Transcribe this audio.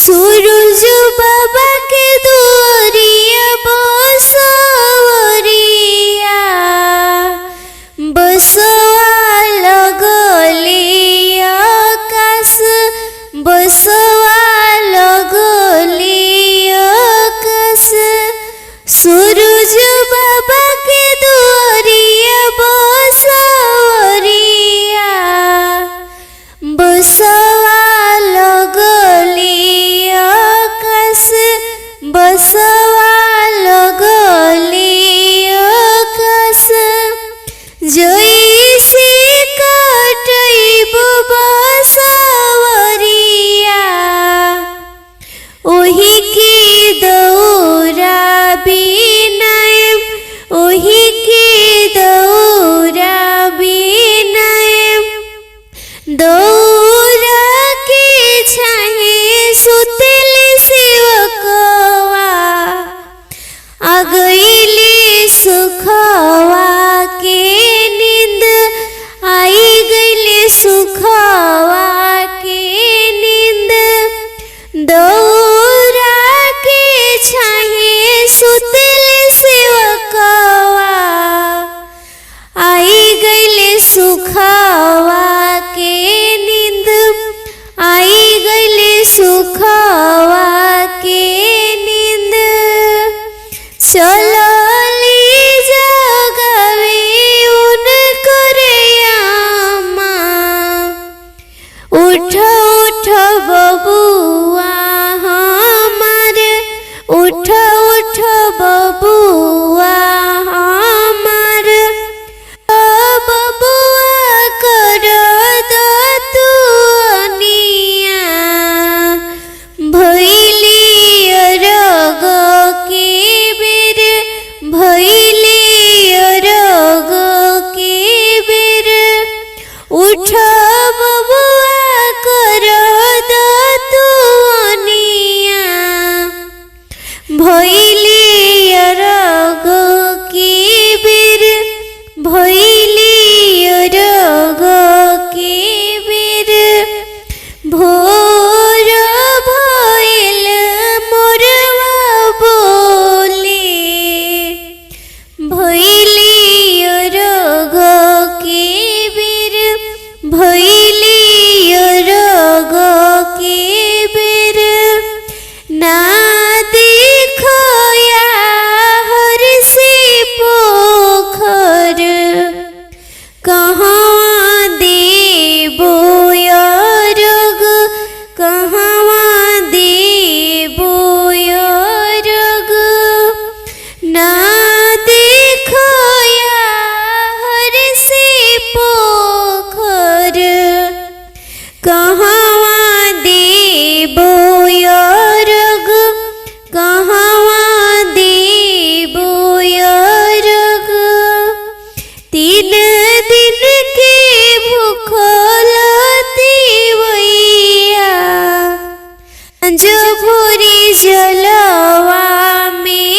सूरज बाबा के दुआरिया बसवरिया बसवा लगली आकाश बसवा लगली आकाश सूरज बाबा के दुआरिया बसवरिया बसवा बसवा लगली आकाश जैसे काटैब बसवरिया ओही के दौरा बिनाएम ओही के दौरा बिनाएम दौरा के छाहे सुतल शिवकवा आ गईली सुखवा के नींद आई गईली सुखवा के नींद दौरा के छाहे सुतल शिवकवा आई गईली सुखवा के नींद आई गईली सुखवा के नींद चलली जगावे उनकर आमा उठ उठ बबुआ हमार उठ उठ बबुआ हमार बबुआ कर दतुनिया भैली अरग के बेर भैली अरग के बेर उठ बबुआ कर दतुनिया भैली अरग के बेर भैली अरग के बेर भोर भइल मोरवा बोले भैली अरग के बेर भैली अरग के बेर ना देखया हर से पोखर कहाँ देबो अरग कहाँ देबो अरग ना देखया हर से पोखर कहाँ देबो अरग कहाँ देबो अरग तीन दिन के भूखल तिवैया जो भोरी जलवा में